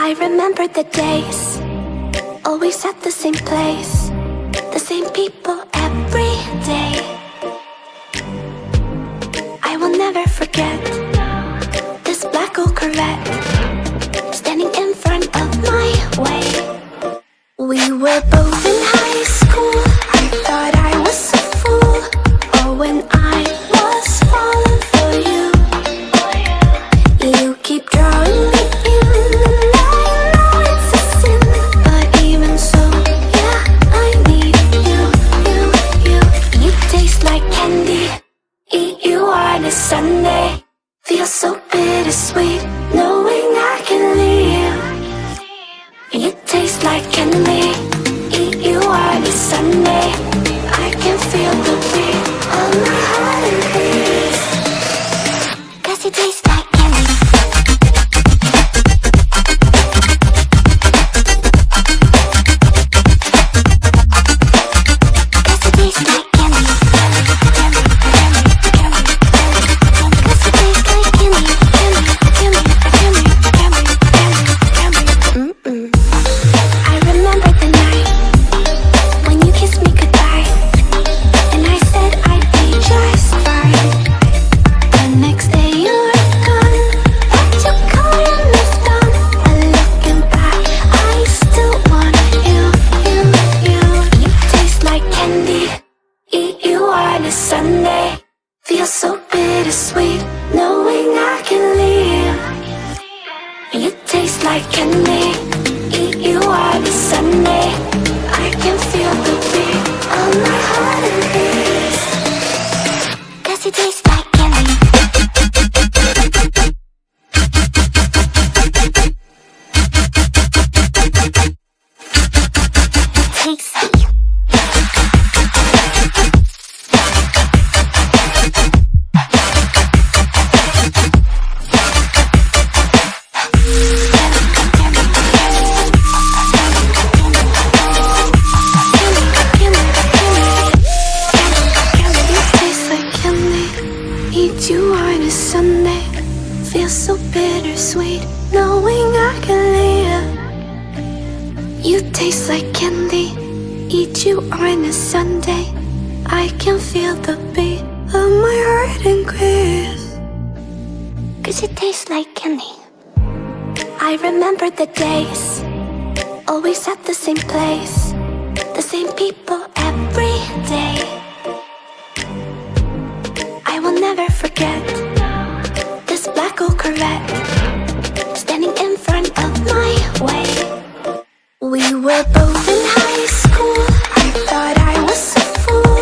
I remember the days, always at the same place, the same people every day. I will never forget this black old Corvette standing in front of my way. We were both in high school. I thought I was a fool. Oh, when I was falling for you, you keep drawing me in, and I know it's a sin, but even so, yeah, I need you. You taste like candy. Eat you on a Sunday. Feel so bittersweet knowing I can leave. You taste like candy. Eat you on a Sunday. I can feel the beat of my heart and beats. 'Cause you taste like candy. Sunday, feel so bittersweet knowing I can leave. You taste like candy. Eat you on a Sunday. I can feel the beat of my heart and beats. 'Cause you taste like candy. Tasty. You on a Sunday, feel so bittersweet knowing I can live. You taste like candy. Eat you on a Sunday. I can feel the beat of my heart increase. 'Cause it tastes like candy. I remember the days, always at the same place, the same people every day. I will never forget this black old Corvette standing in front of my way. We were both in high school. I thought I was a fool.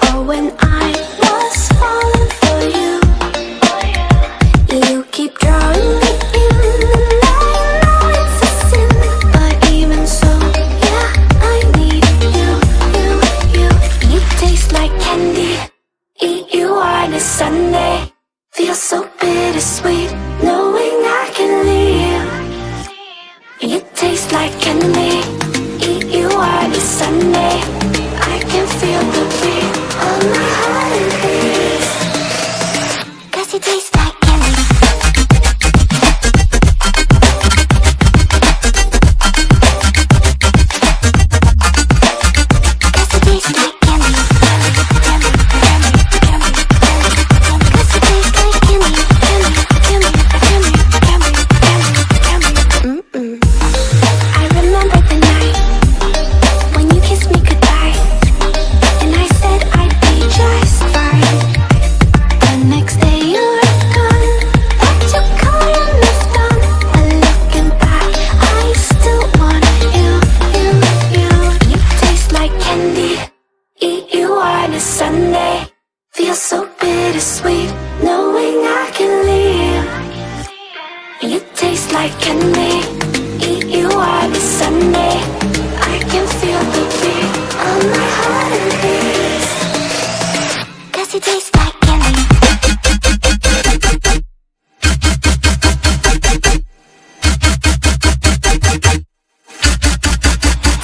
Oh, when I was falling for you, you keep drawing me in, and I know it's a sin, but even so, yeah, I need you. You taste like candy. Eat you on a Sunday. Feel so bittersweet knowing I can leave. You taste like candy. Eat you on a Sunday. I can feel the beat of my heart and beats. 'Cause you taste like candy. Sunday, feel so bittersweet knowing I can leave. You taste like candy. Eat you on a Sunday. I can feel the beat of my heart and beats. 'Cause you taste like candy.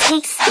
Tasty.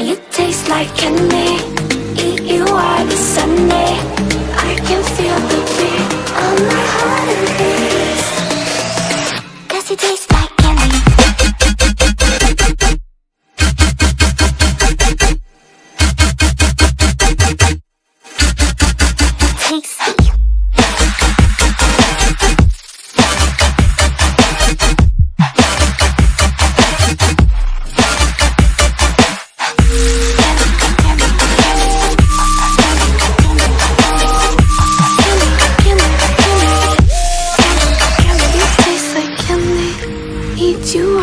It tastes like candy.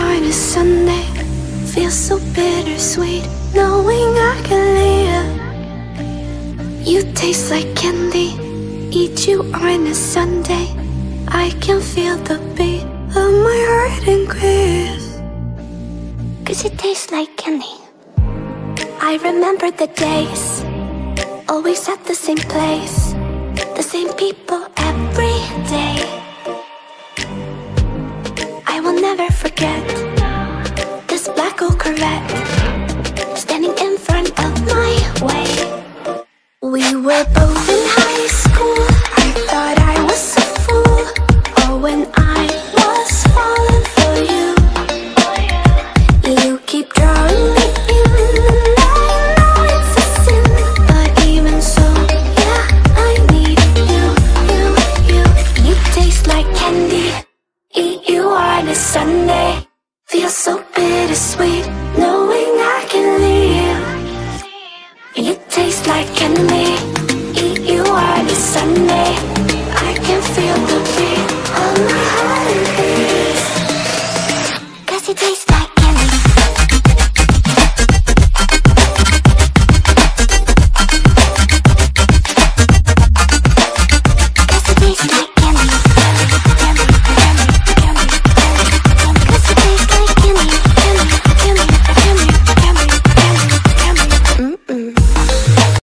on a Sunday feels so bittersweet, knowing I can leave. You taste like candy, eat you on a Sunday. I can feel the beat of my heart increase, 'cause it tastes like candy. I remember the days, always at the same place, the same people every day. I will never forget this black old Corvette standing in front of my way. We were both in high school, I thought I was a fool. Oh, when I was falling for you, you keep drawing me in, and I know it's a sin, but even so, yeah, I need you, you, you. You taste like candy, eat you on a Sunday. Feels so bittersweet, knowing I can leave. You taste like candy, eat you on a Sunday. I can feel the beat of my heart increase, 'cause it tastes like